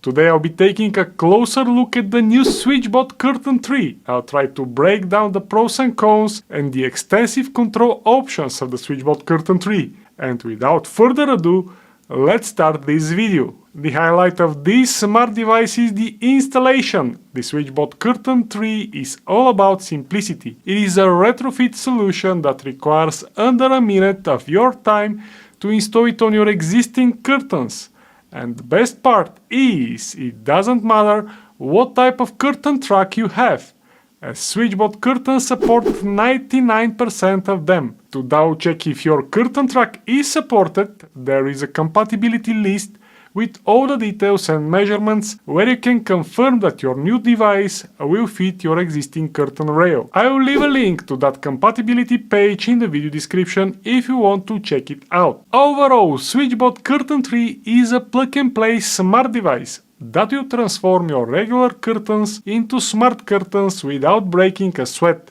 Today I'll be taking a closer look at the new SwitchBot Curtain 3. I'll try to break down the pros and cons and the extensive control options of the SwitchBot Curtain 3. And without further ado, let's start this video. The highlight of this smart device is the installation. The SwitchBot Curtain 3 is all about simplicity. It is a retrofit solution that requires under a minute of your time to install it on your existing curtains. And the best part is, it doesn't matter what type of curtain track you have, as SwitchBot curtains support 99% of them. To double check if your curtain track is supported, there is a compatibility list with all the details and measurements where you can confirm that your new device will fit your existing curtain rail. I will leave a link to that compatibility page in the video description if you want to check it out. Overall, SwitchBot Curtain 3 is a plug-and-play smart device that will transform your regular curtains into smart curtains without breaking a sweat.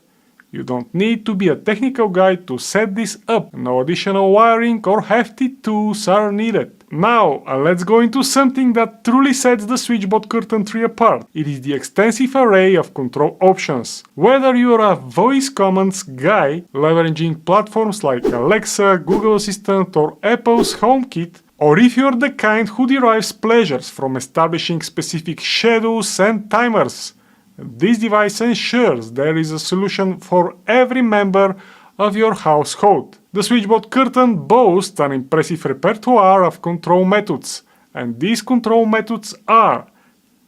You don't need to be a technical guy to set this up. No additional wiring or hefty tools are needed. Now, let's go into something that truly sets the SwitchBot Curtain 3 apart. It is the extensive array of control options. Whether you're a voice commands guy, leveraging platforms like Alexa, Google Assistant or Apple's HomeKit, or if you're the kind who derives pleasures from establishing specific schedules and timers, this device ensures there is a solution for every member of your household. The SwitchBot Curtain boasts an impressive repertoire of control methods, and these control methods are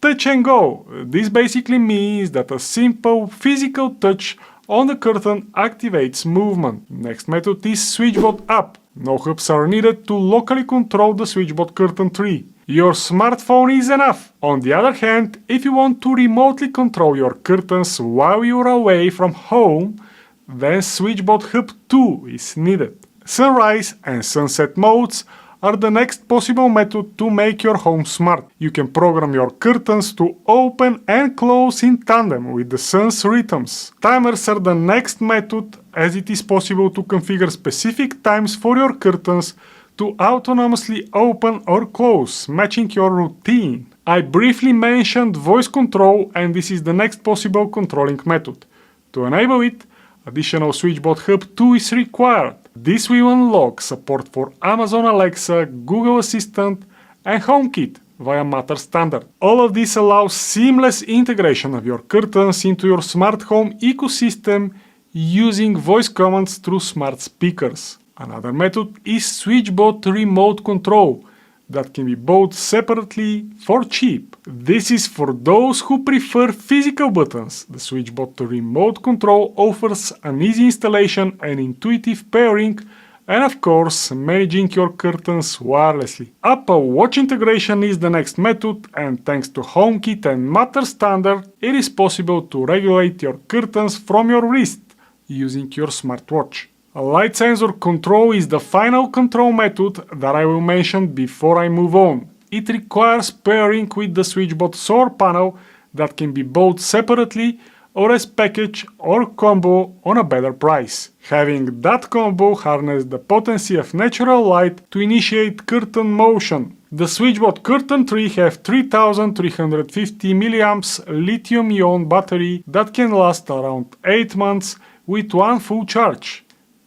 touch and go. This basically means that a simple physical touch on the curtain activates movement. Next method is SwitchBot Up. No hubs are needed to locally control the SwitchBot Curtain 3. Your smartphone is enough. On the other hand, if you want to remotely control your curtains while you're away from home, then SwitchBot Hub 2 is needed. Sunrise and sunset modes are the next possible method to make your home smart. You can program your curtains to open and close in tandem with the sun's rhythms. Timers are the next method, as it is possible to configure specific times for your curtains to autonomously open or close, matching your routine. I briefly mentioned voice control, and this is the next possible controlling method. To enable it, additional SwitchBot Hub 2 is required. This will unlock support for Amazon Alexa, Google Assistant, and HomeKit via Matter standard. All of this allows seamless integration of your curtains into your smart home ecosystem using voice commands through smart speakers. Another method is SwitchBot Remote Control that can be bought separately for cheap. This is for those who prefer physical buttons. The SwitchBot Remote Control offers an easy installation and intuitive pairing, and of course, managing your curtains wirelessly. Apple Watch integration is the next method, and thanks to HomeKit and Matter standard, it is possible to regulate your curtains from your wrist using your smartwatch. A light sensor control is the final control method that I will mention before I move on. It requires pairing with the SwitchBot solar panel that can be bought separately or as package or combo on a better price. Having that combo harness the potency of natural light to initiate curtain motion. The SwitchBot Curtain 3 have 3350 mAh lithium-ion battery that can last around 8 months with one full charge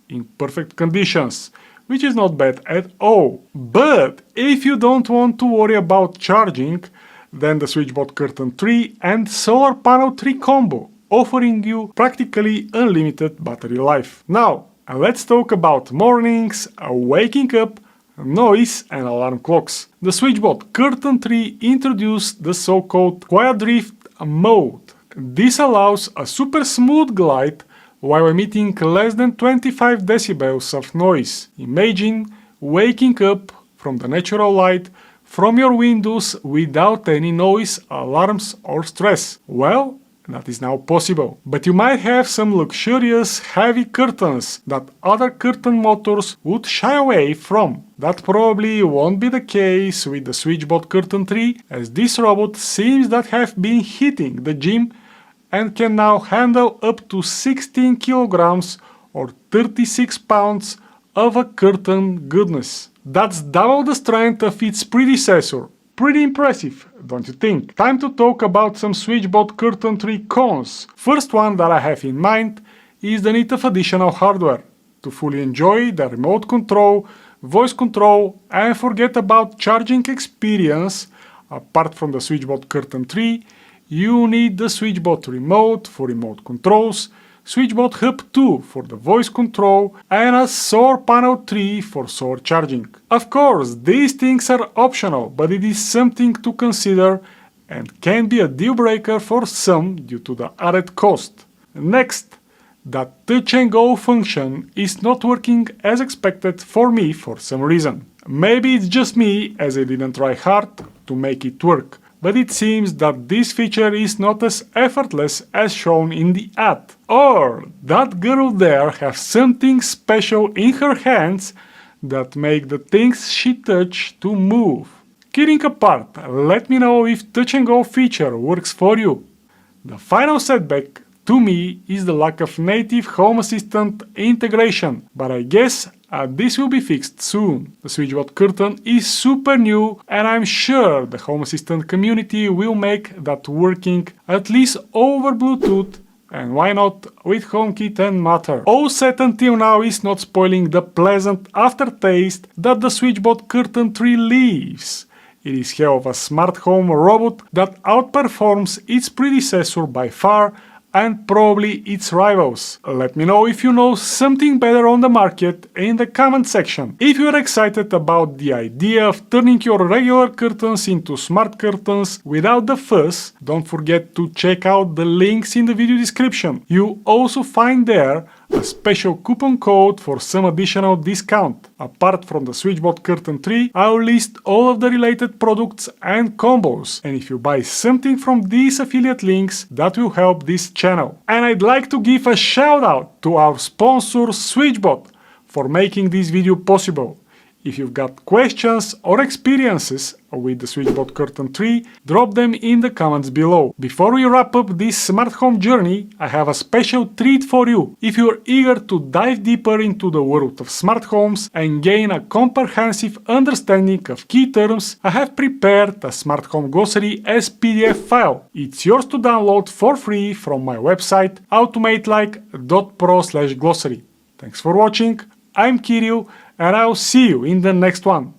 in perfect conditions, which is not bad at all. But if you don't want to worry about charging, then the SwitchBot Curtain 3 and Solar Panel 3 combo, offering you practically unlimited battery life. Now, let's talk about mornings, waking up, noise and alarm clocks. The SwitchBot Curtain 3 introduced the so-called Quiet Drift mode. This allows a super smooth glide while emitting less than 25 decibels of noise. Imagine waking up from the natural light from your windows without any noise, alarms or stress. Well, that is now possible. But you might have some luxurious heavy curtains that other curtain motors would shy away from. That probably won't be the case with the SwitchBot Curtain 3, as this robot seems that have been hitting the gym and can now handle up to 16 kilograms or 36 pounds of a curtain goodness. That's double the strength of its predecessor, Pretty impressive, don't you think? Time to talk about some SwitchBot Curtain 3 cons. First one that I have in mind is the need of additional hardware. To fully enjoy the remote control, voice control, and forget about charging experience, apart from the SwitchBot Curtain 3, you need the SwitchBot Remote for remote controls, SwitchBot Hub 2 for the voice control, and a solar panel 3 for solar charging. Of course, these things are optional, but it is something to consider and can be a deal breaker for some due to the added cost. Next, that touch and go function is not working as expected for me for some reason. Maybe it's just me, as I didn't try hard to make it work, but it seems that this feature is not as effortless as shown in the ad. Or that girl there has something special in her hands that make the things she touch to move. Kidding apart, let me know if touch and go feature works for you. The final setback to me is the lack of native Home Assistant integration, but I guess this will be fixed soon. The SwitchBot Curtain is super new and I'm sure the Home Assistant community will make that working at least over Bluetooth, and why not with HomeKit and Matter. All said until now is not spoiling the pleasant aftertaste that the SwitchBot Curtain 3 leaves. It is hell of a smart home robot that outperforms its predecessor by far and probably its rivals. Let me know if you know something better on the market in the comment section. If you are excited about the idea of turning your regular curtains into smart curtains without the fuss, don't forget to check out the links in the video description. You also find there a special coupon code for some additional discount. Apart from the SwitchBot Curtain 3, I'll list all of the related products and combos, and if you buy something from these affiliate links, that will help this channel. And I'd like to give a shout out to our sponsor SwitchBot for making this video possible. If you've got questions or experiences with the SwitchBot Curtain 3, drop them in the comments below. Before we wrap up this smart home journey, I have a special treat for you. If you're eager to dive deeper into the world of smart homes and gain a comprehensive understanding of key terms, I have prepared a smart home glossary as PDF file. It's yours to download for free from my website automatelic.pro/glossary. Thanks for watching, I'm Kirill, and I'll see you in the next one.